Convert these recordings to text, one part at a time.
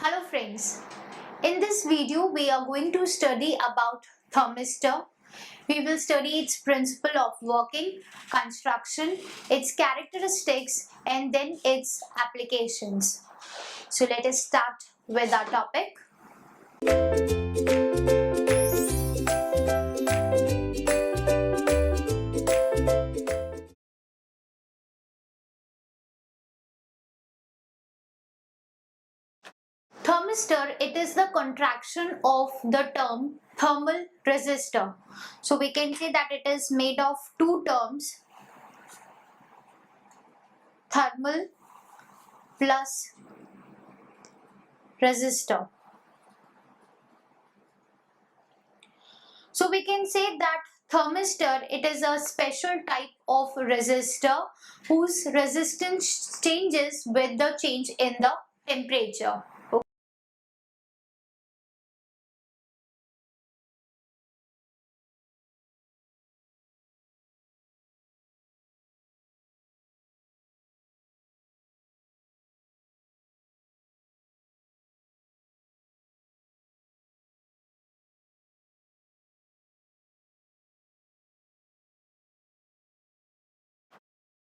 Hello friends, in this video we are going to study about thermistor. We will study its principle of working, construction, its characteristics and then its applications. So let us start with our topic. Thermistor, it is the contraction of the term thermal resistor. So we can say that it is made of two terms, thermal plus resistor. So we can say that thermistor, it is a special type of resistor whose resistance changes with the change in the temperature.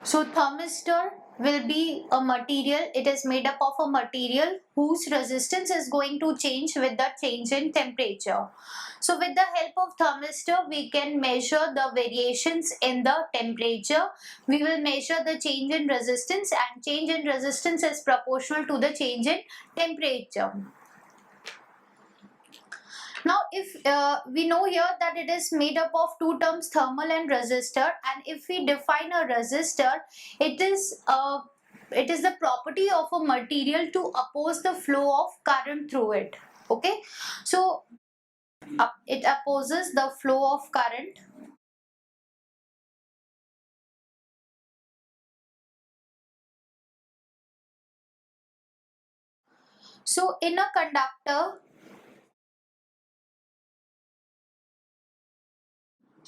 So thermistor will be a material, it is made up of a material whose resistance is going to change with the change in temperature. So with the help of thermistor, we can measure the variations in the temperature. We will measure the change in resistance, and change in resistance is proportional to the change in temperature. Now, if we know here that it is made up of two terms, thermal and resistor, and if we define a resistor, it is the property of a material to oppose the flow of current through it. Okay, so it opposes the flow of current. So in a conductor,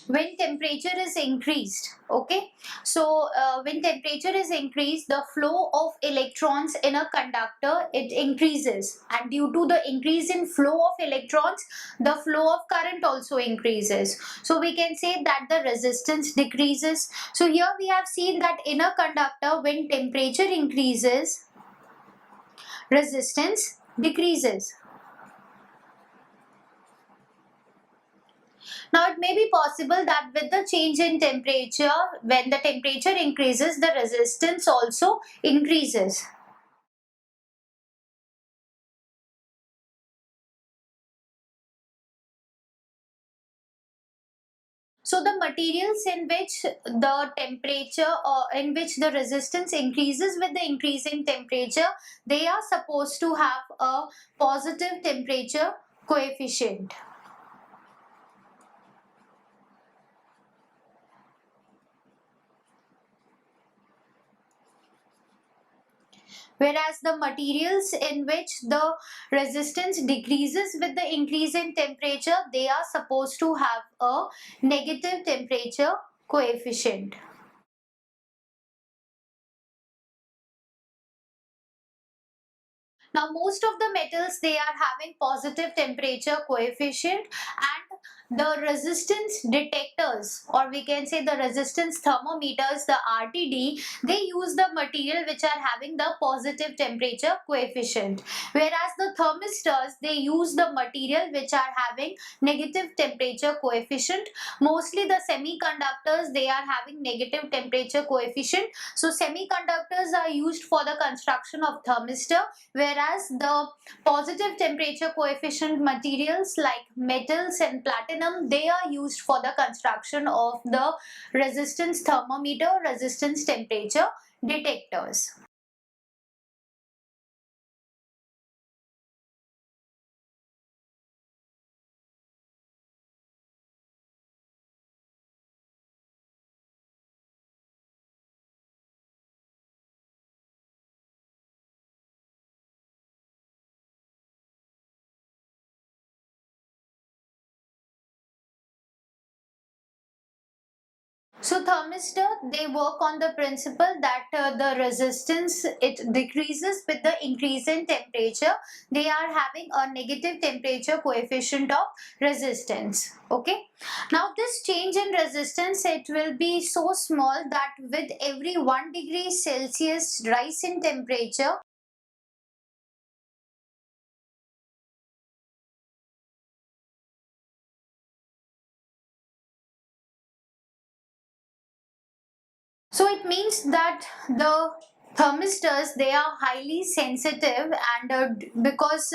when temperature is increased, okay, so when temperature is increased, the flow of electrons in a conductor, it increases, and due to the increase in flow of electrons, the flow of current also increases. So we can say that the resistance decreases. So here we have seen that in a conductor, when temperature increases, resistance decreases. Now it may be possible that with the change in temperature, when the temperature increases, the resistance also increases. So the materials in which the temperature or in which the resistance increases with the increase in temperature, they are supposed to have a positive temperature coefficient. Whereas the materials in which the resistance decreases with the increase in temperature, they are supposed to have a negative temperature coefficient. Now most of the metals, they are having positive temperature coefficient, and the resistance detectors, or we can say the resistance thermometers, the RTD, they use the material which are having the positive temperature coefficient. Whereas the thermistors, they use the material which are having negative temperature coefficient. Mostly the semiconductors, they are having negative temperature coefficient. So semiconductors are used for the construction of thermistor, whereas the positive temperature coefficient materials like metals and platinum, they are used for the construction of the resistance thermometer, resistance temperature detectors. So thermistor, they work on the principle that the resistance, it decreases with the increase in temperature. They are having a negative temperature coefficient of resistance. Okay. Now this change in resistance, it will be so small that with every 1 degree Celsius rise in temperature, so it means that the thermistors, they are highly sensitive, and because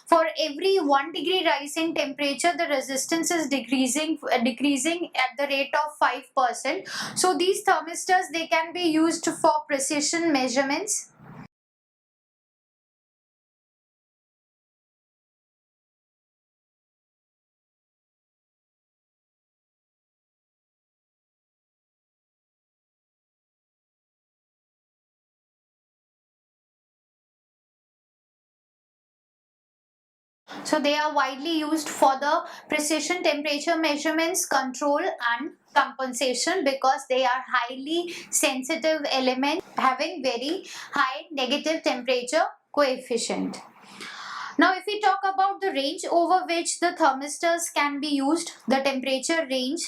for every 1 degree rise in temperature, the resistance is decreasing at the rate of 5%. So these thermistors, they can be used for precision measurements. So they are widely used for the precision temperature measurements, control and compensation, because they are highly sensitive elements having very high negative temperature coefficient. Now if we talk about the range over which the thermistors can be used, the temperature range.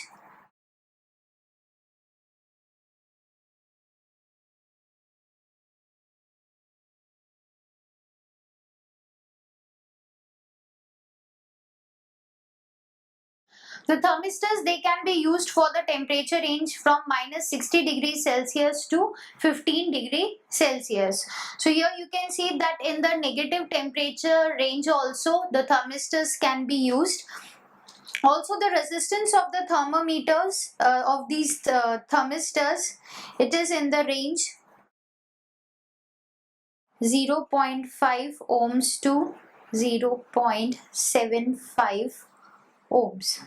The thermistors, they can be used for the temperature range from minus 60 degrees Celsius to 15 degree Celsius. So here you can see that in the negative temperature range also the thermistors can be used. Also the resistance of the thermometers of these thermistors, it is in the range 0.5 ohms to 0.75 ohms.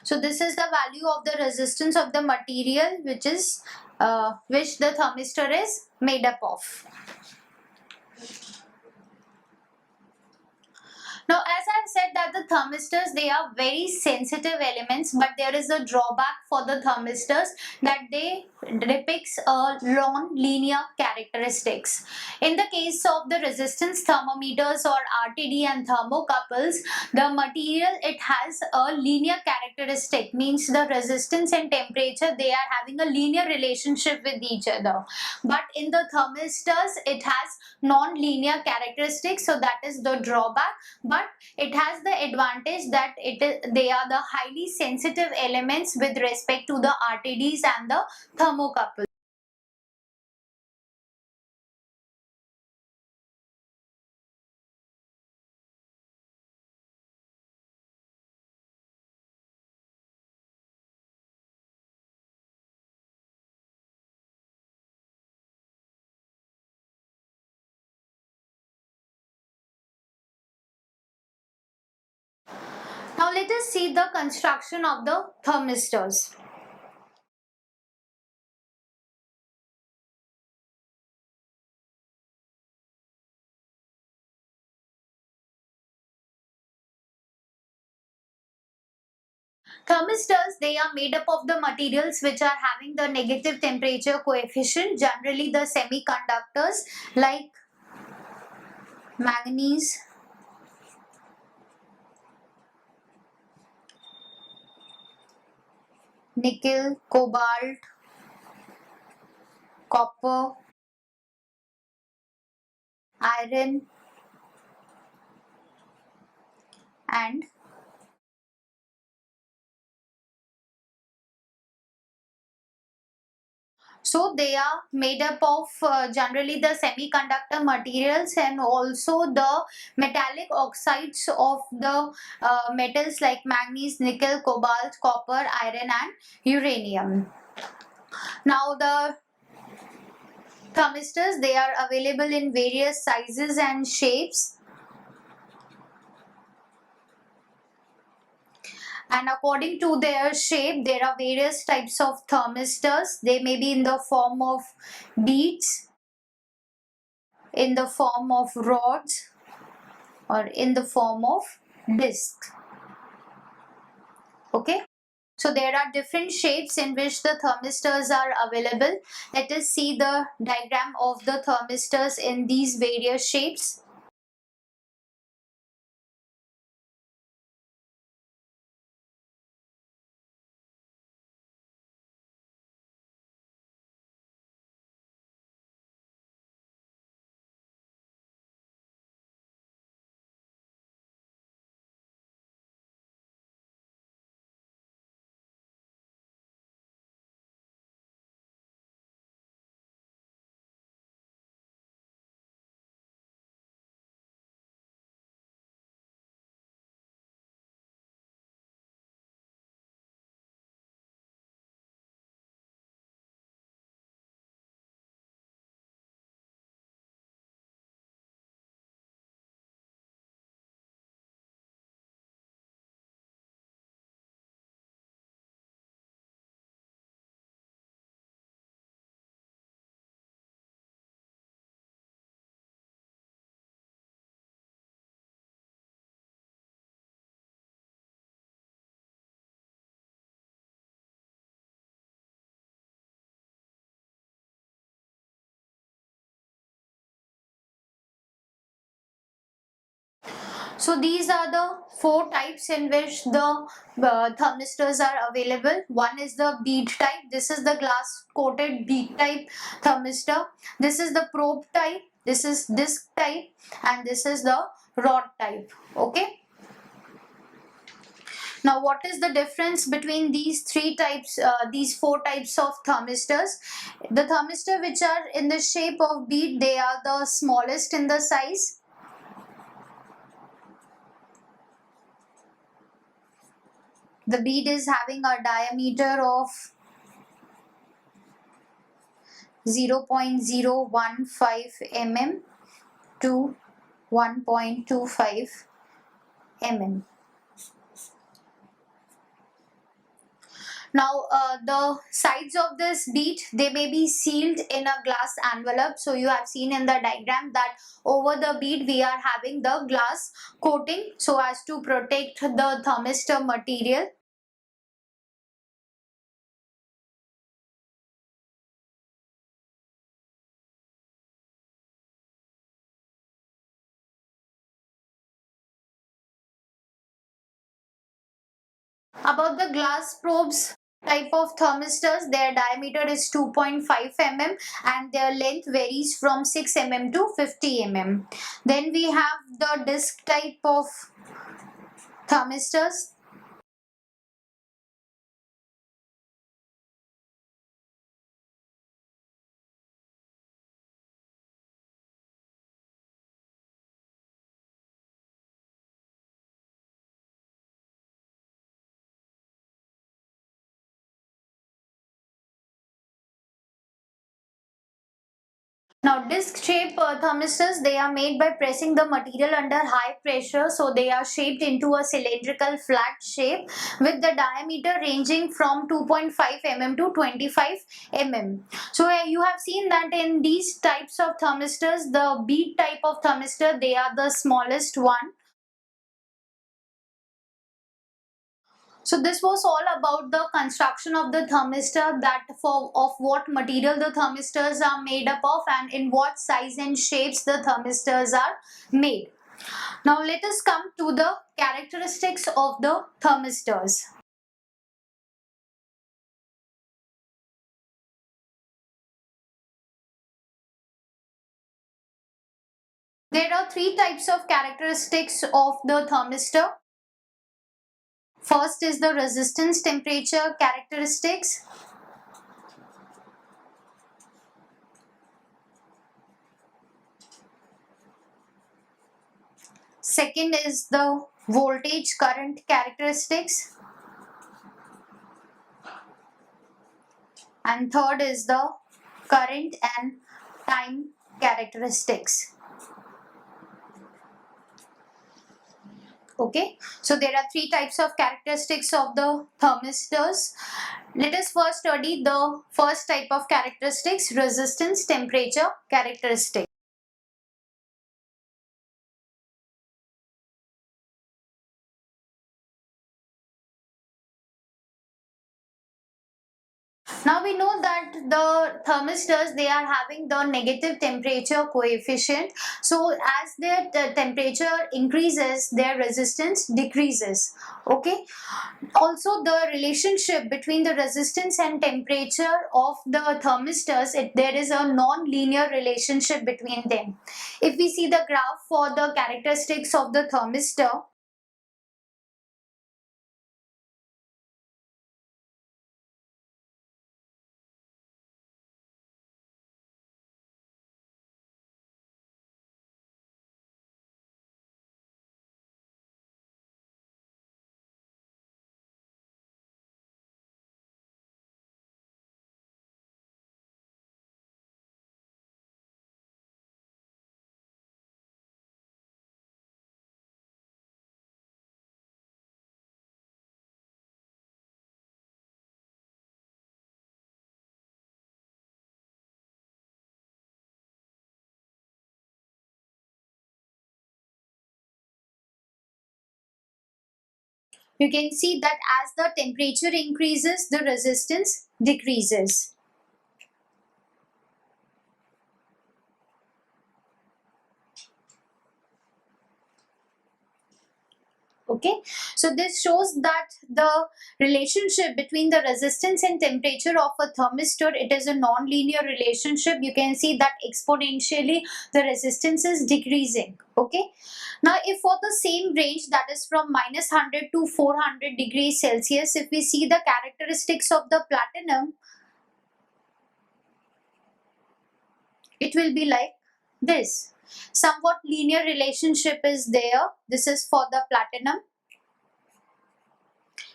So this is the value of the resistance of the material which the thermistor is made up of. Now, as I've said that the thermistors, they are very sensitive elements, but there is a drawback for the thermistors, that they depicts a non-linear characteristics. In the case of the resistance thermometers or RTD and thermocouples, the material, it has a linear characteristic, means the resistance and temperature, they are having a linear relationship with each other. But in the thermistors, it has non-linear characteristics, so that is the drawback. But it has the advantage that they are the highly sensitive elements with respect to the RTDs and the thermocouples. Now let us see the construction of the thermistors. Thermistors, they are made up of the materials which are having the negative temperature coefficient, generally the semiconductors like manganese, nickel, cobalt, copper, iron and so they are made up of generally the semiconductor materials and also the metallic oxides of the metals like manganese, nickel, cobalt, copper, iron and uranium. Now the thermistors, they are available in various sizes and shapes, and according to their shape there are various types of thermistors. They may be in the form of beads, in the form of rods or in the form of disc. Okay. So there are different shapes in which the thermistors are available. Let us see the diagram of the thermistors in these various shapes. So these are the four types in which the thermistors are available. One is the bead type. This is the glass coated bead type thermistor. This is the probe type. This is disc type, and this is the rod type. Okay. Now, what is the difference between these these four types of thermistors? The thermistor which are in the shape of bead, they are the smallest in the size. The bead is having a diameter of 0.015 mm to 1.25 mm. Now, the sides of this bead, they may be sealed in a glass envelope. So you have seen in the diagram that over the bead we are having the glass coating so as to protect the thermistor material. About the glass probes type of thermistors, their diameter is 2.5 mm and their length varies from 6 mm to 50 mm. Then we have the disc type of thermistors. Now, disc shape thermistors, they are made by pressing the material under high pressure. So they are shaped into a cylindrical flat shape with the diameter ranging from 2.5 mm to 25 mm. So you have seen that in these types of thermistors, the bead type of thermistor, they are the smallest one. So this was all about the construction of the thermistor, that of what material the thermistors are made up of and in what size and shapes the thermistors are made. Now let us come to the characteristics of the thermistors. There are three types of characteristics of the thermistor. First is the resistance temperature characteristics. Second is the voltage current characteristics. And third is the current and time characteristics. Okay, so there are three types of characteristics of the thermistors. Let us first study the first type of characteristics, resistance temperature characteristics. Now we know that the thermistors, they are having the negative temperature coefficient. So as their temperature increases, their resistance decreases. Okay. Also, the relationship between the resistance and temperature of the thermistors, there is a non-linear relationship between them. If we see the graph for the characteristics of the thermistor, you can see that as the temperature increases, the resistance decreases. Okay, so this shows that the relationship between the resistance and temperature of a thermistor, it is a non-linear relationship. You can see that exponentially the resistance is decreasing. Okay, now if for the same range, that is from -100 to 400 degrees Celsius, if we see the characteristics of the platinum, it will be like this. Somewhat linear relationship is there. This is for the platinum,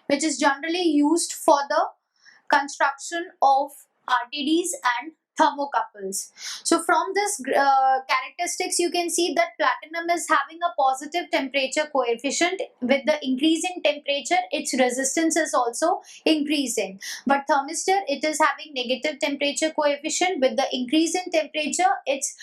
which is generally used for the construction of RTDs and thermocouples. So from this characteristics, you can see that platinum is having a positive temperature coefficient. With the increasing temperature, its resistance is also increasing. But thermistor, it is having negative temperature coefficient. With the increase in temperature, its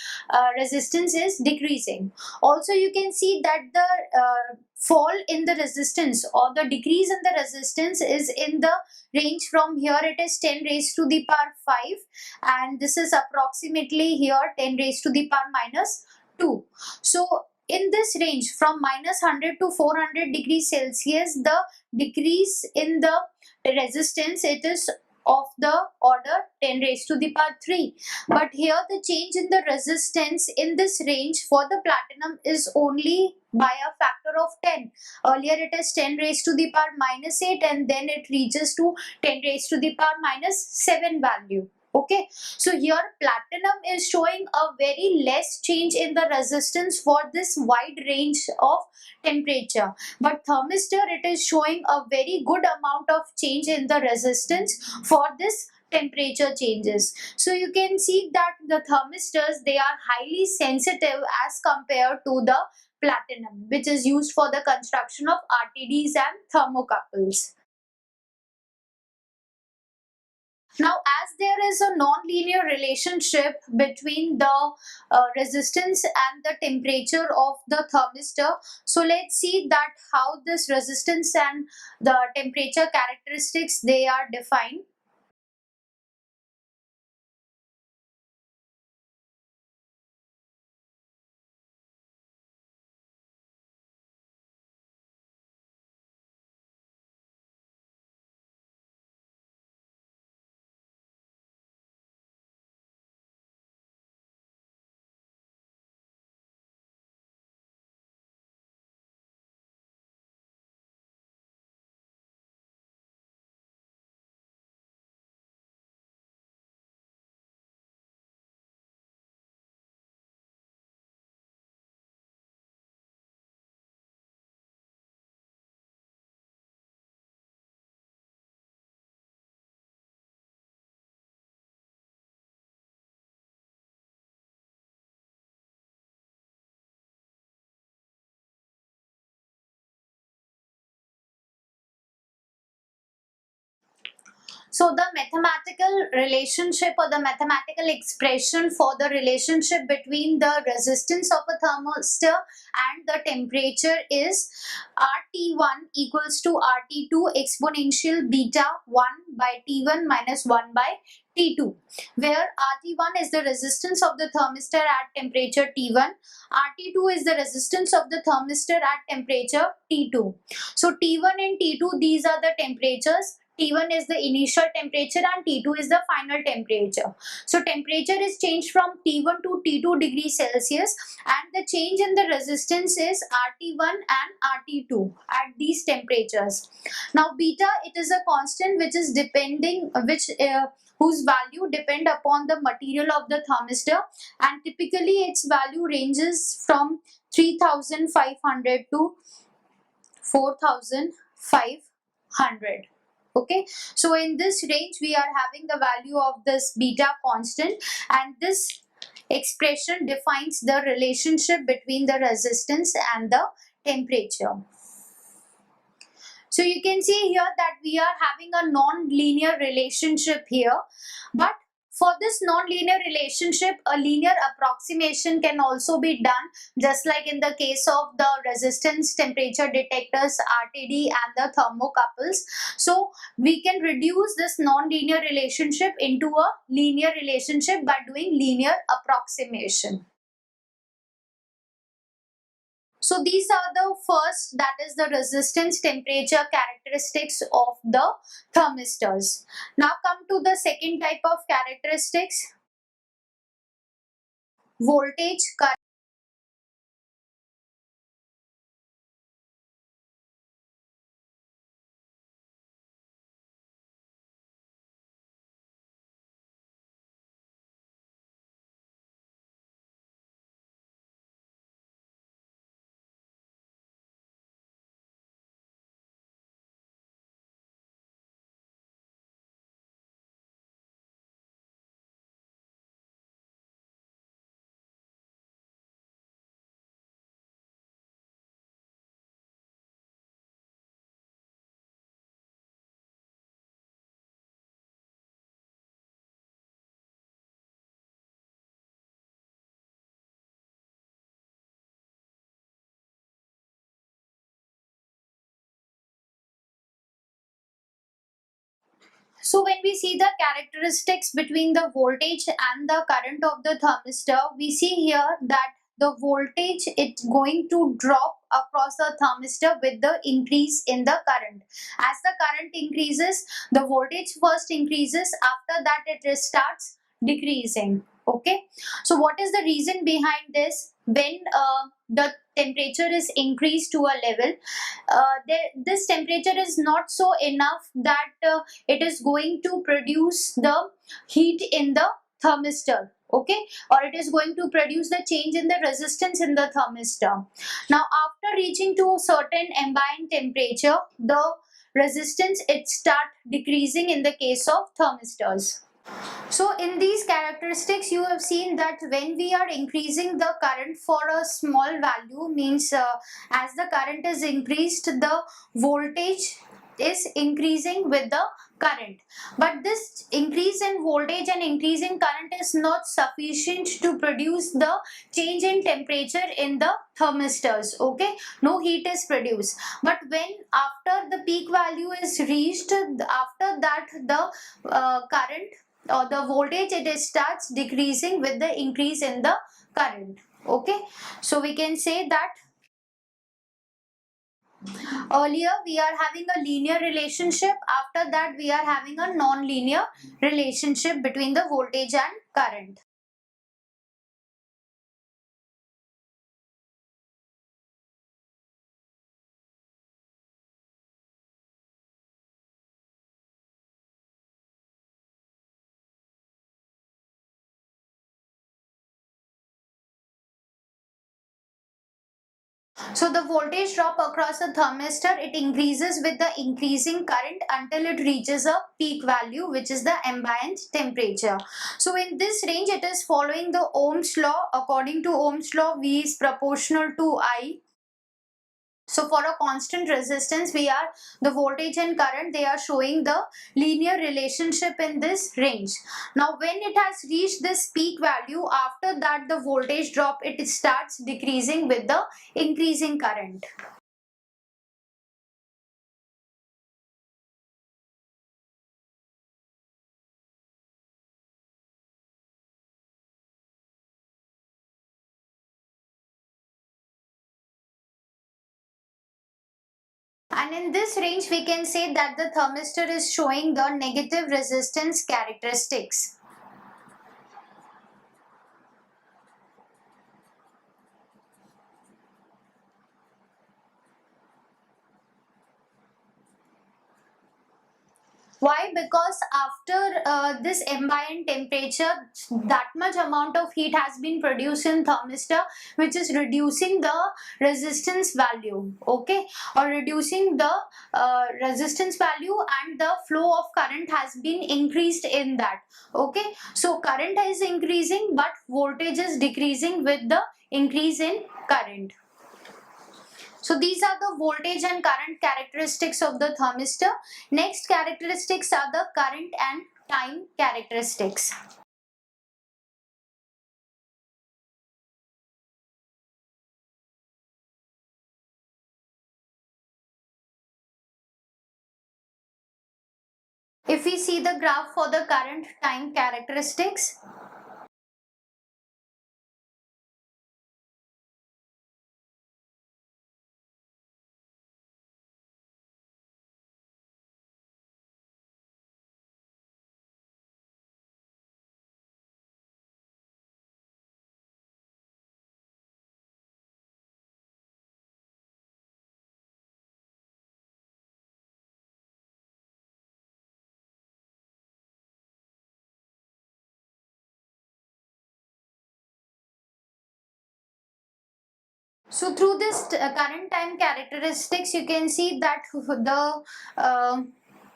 resistance is decreasing. Also, you can see that the fall in the resistance or the decrease in the resistance is in the range from here, it is 10 raised to the power 5, and this is approximately here 10 raised to the power minus 2. So in this range from -100 to 400 degrees Celsius, the decrease in the resistance, it is of the order 10 raised to the power 3. But here the change in the resistance in this range for the platinum is only by a factor of 10. Earlier it is 10 raised to the power minus 8, and then it reaches to 10 raised to the power minus 7 value. Okay, so here platinum is showing a very less change in the resistance for this wide range of temperature, but thermistor, it is showing a very good amount of change in the resistance for this temperature changes. So you can see that the thermistors, they are highly sensitive as compared to the platinum, which is used for the construction of RTDs and thermocouples. Now, as there is a non-linear relationship between the resistance and the temperature of the thermistor, so let's see that how this resistance and the temperature characteristics, they are defined. So the mathematical relationship or the mathematical expression for the relationship between the resistance of a thermistor and the temperature is RT1 equals to RT2 exponential beta 1 by T1 minus 1 by T2, where RT1 is the resistance of the thermistor at temperature T1, RT2 is the resistance of the thermistor at temperature T2. So T1 and T2, these are the temperatures. T1 is the initial temperature and T2 is the final temperature. So temperature is changed from T1 to T2 degrees Celsius, and the change in the resistance is RT1 and RT2 at these temperatures. Now beta, it is a constant which is depending, whose value depend upon the material of the thermistor, and typically its value ranges from 3500 to 4500. Okay, so in this range we are having the value of this beta constant, and this expression defines the relationship between the resistance and the temperature. So you can see here that we are having a non-linear relationship here, but for this non-linear relationship, a linear approximation can also be done, just like in the case of the resistance temperature detectors RTD and the thermocouples. So we can reduce this non-linear relationship into a linear relationship by doing linear approximation. So these are the first, that is the resistance temperature characteristics of the thermistors. Now come to the second type of characteristics, voltage, current. So when we see the characteristics between the voltage and the current of the thermistor, we see here that the voltage it's going to drop across the thermistor with the increase in the current. As the current increases, the voltage first increases, after that it starts decreasing. Okay, so what is the reason behind this? When the temperature is increased to a level, this temperature is not so enough that it is going to produce the heat in the thermistor, okay, or it is going to produce the change in the resistance in the thermistor. Now after reaching to a certain ambient temperature, the resistance it start decreasing in the case of thermistors. So in these characteristics, you have seen that when we are increasing the current for a small value, means as the current is increased, the voltage is increasing with the current. But this increase in voltage and increase in current is not sufficient to produce the change in temperature in the thermistors. Okay, no heat is produced. But when after the peak value is reached, after that the current or the voltage it starts decreasing with the increase in the current. Okay, so we can say that earlier we are having a linear relationship, after that we are having a non-linear relationship between the voltage and current. So the voltage drop across the thermistor, it increases with the increasing current until it reaches a peak value, which is the ambient temperature. So in this range, it is following the Ohm's law. According to Ohm's law, V is proportional to I. So for a constant resistance, the voltage and current, they are showing the linear relationship in this range. Now when it has reached this peak value, after that the voltage drop, it starts decreasing with the increasing current. And in this range, we can say that the thermistor is showing the negative resistance characteristics. Why? Because after this ambient temperature, that much amount of heat has been produced in thermistor, which is reducing the resistance value, okay, or reducing the resistance value, and the flow of current has been increased in that, okay. So current is increasing, but voltage is decreasing with the increase in current. So these are the voltage and current characteristics of the thermistor. Next characteristics are the current and time characteristics. If we see the graph for the current time characteristics, so through this current time characteristics, you can see that the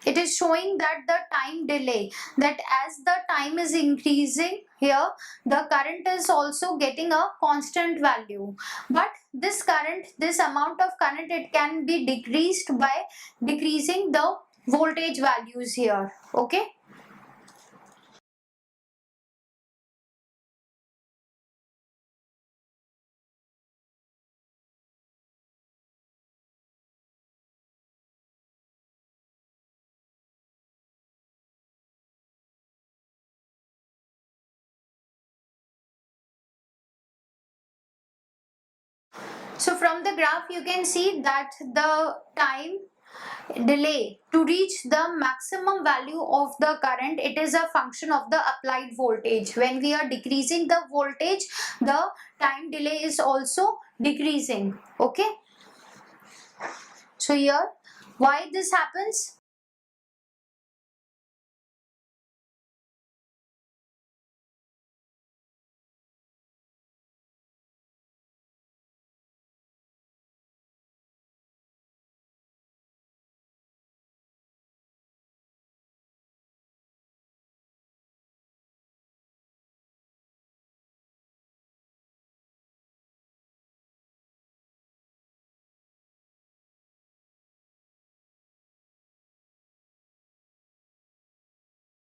it is showing that the time delay, that as the time is increasing here, the current is also getting a constant value, but this current, this amount of current, it can be decreased by decreasing the voltage values here, okay. So from the graph you can see that the time delay to reach the maximum value of the current, it is a function of the applied voltage. When we are decreasing the voltage, the time delay is also decreasing, okay. So here, why this happens?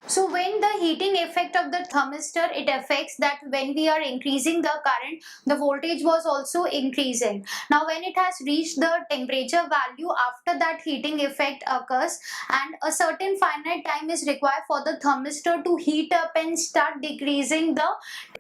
So when the heating effect of the thermistor, it affects that when we are increasing the current, the voltage was also increasing. Now when it has reached the temperature value, after that heating effect occurs, and a certain finite time is required for the thermistor to heat up and start decreasing the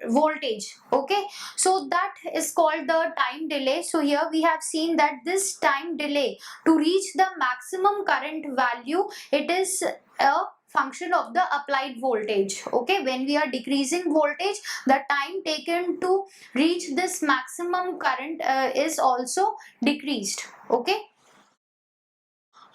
voltage, okay. So that is called the time delay. So here we have seen that this time delay to reach the maximum current value, it is a function of the applied voltage, okay. When we are decreasing voltage, the time taken to reach this maximum current is also decreased, okay.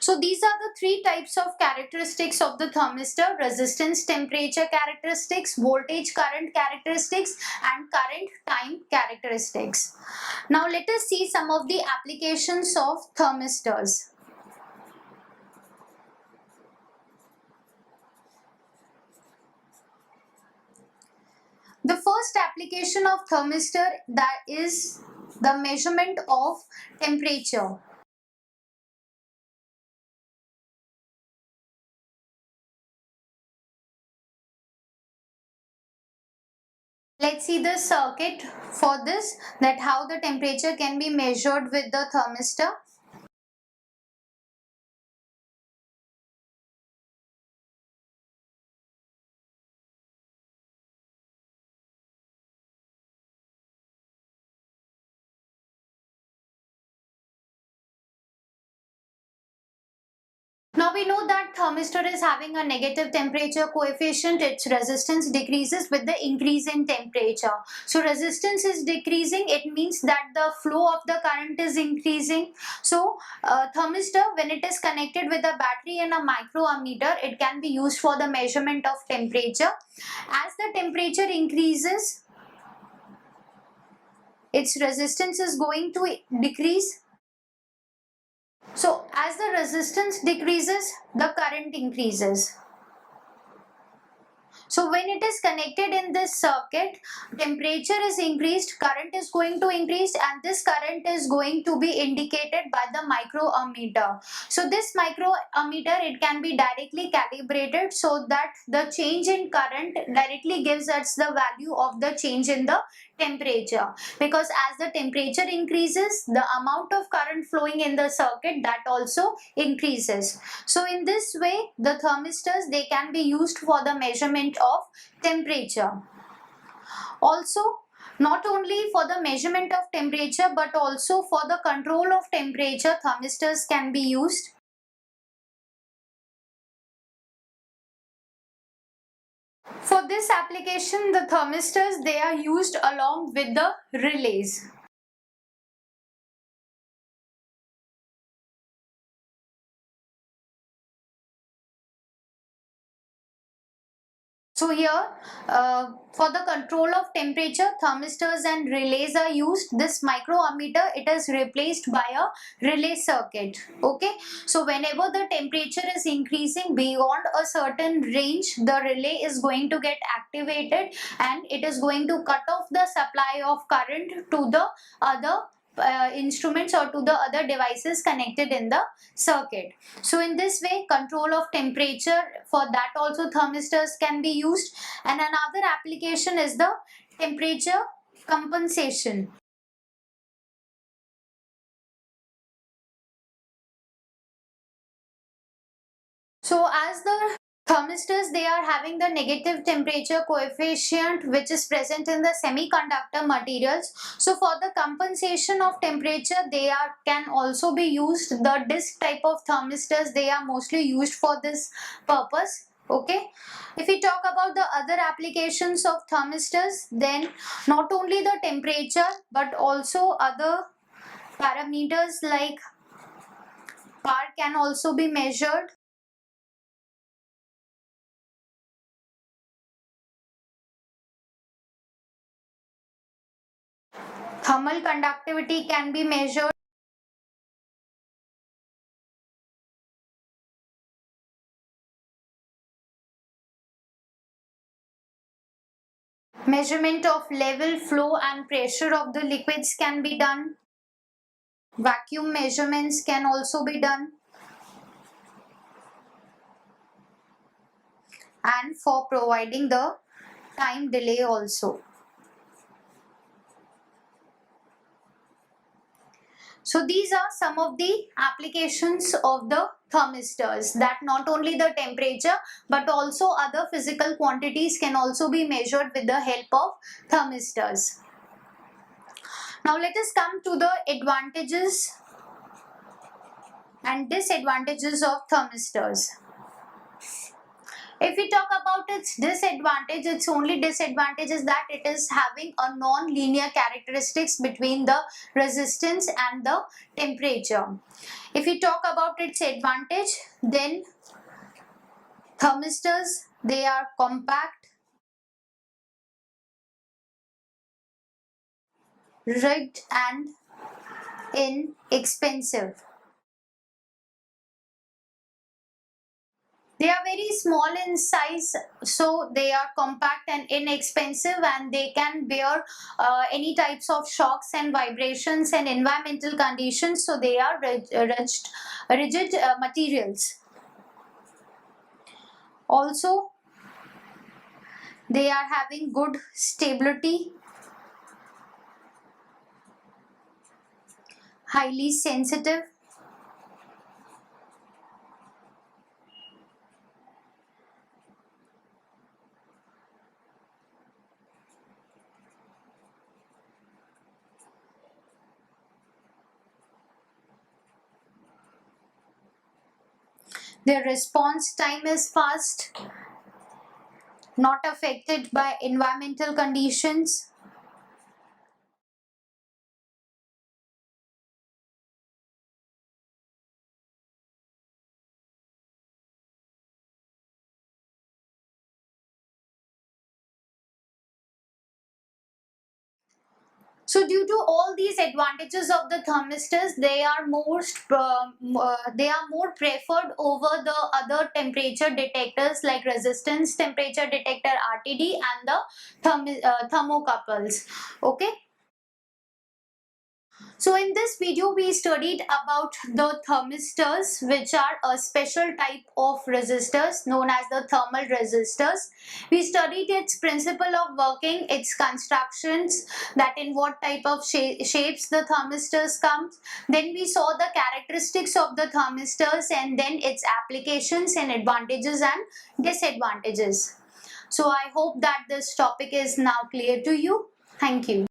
So these are the three types of characteristics of the thermistor: resistance temperature characteristics, voltage current characteristics, and current time characteristics. Now let us see some of the applications of thermistors. The first application of thermistor, that is the measurement of temperature. Let's see the circuit for this, that how the temperature can be measured with the thermistor. Now we know that thermistor is having a negative temperature coefficient. Its resistance decreases with the increase in temperature. So resistance is decreasing. It means that the flow of the current is increasing. So thermistor, when it is connected with a battery and a microammeter, it can be used for the measurement of temperature. As the temperature increases, its resistance is going to decrease. So as the resistance decreases, the current increases. So when it is connected in this circuit, temperature is increased, current is going to increase, and this current is going to be indicated by the microammeter. So this microammeter, it can be directly calibrated so that the change in current directly gives us the value of the change in the temperature, because as the temperature increases, the amount of current flowing in the circuit, that also increases. So in this way, the thermistors, they can be used for the measurement of temperature. Also, not only for the measurement of temperature but also for the control of temperature, thermistors can be used. For this application, the thermistors, they are used along with the relays. So here, for the control of temperature, thermistors and relays are used. This microammeter, it is replaced by a relay circuit. Okay. So whenever the temperature is increasing beyond a certain range, the relay is going to get activated and it is going to cut off the supply of current to the other instruments or to the other devices connected in the circuit. So in this way, control of temperature, for that also thermistors can be used. And another application is the temperature compensation. So as the thermistors, they are having the negative temperature coefficient which is present in the semiconductor materials. So for the compensation of temperature, they can also be used. The disc type of thermistors, they are mostly used for this purpose. Okay. If we talk about the other applications of thermistors, then not only the temperature but also other parameters like power can also be measured. Thermal conductivity can be measured. Measurement of level, flow and pressure of the liquids can be done. Vacuum measurements can also be done. And for providing the time delay also. So these are some of the applications of the thermistors, that not only the temperature but also other physical quantities can also be measured with the help of thermistors. Now let us come to the advantages and disadvantages of thermistors. If we talk about its disadvantage, its only disadvantage is that it is having a non-linear characteristics between the resistance and the temperature. If we talk about its advantage, then thermistors, they are compact, rigged and inexpensive. They are very small in size, so they are compact and inexpensive, and they can bear any types of shocks and vibrations and environmental conditions, so they are rigid materials. Also, They are having good stability, highly sensitive, their response time is fast, not affected by environmental conditions. So due to all these advantages of the thermistors, they are more preferred over the other temperature detectors like resistance temperature detector RTD and the thermocouples. Okay. So in this video, we studied about the thermistors, which are a special type of resistors known as the thermal resistors. We studied its principle of working, its constructions, that in what type of shapes the thermistors come. Then we saw the characteristics of the thermistors and then its applications and advantages and disadvantages. So I hope that this topic is now clear to you. Thank you.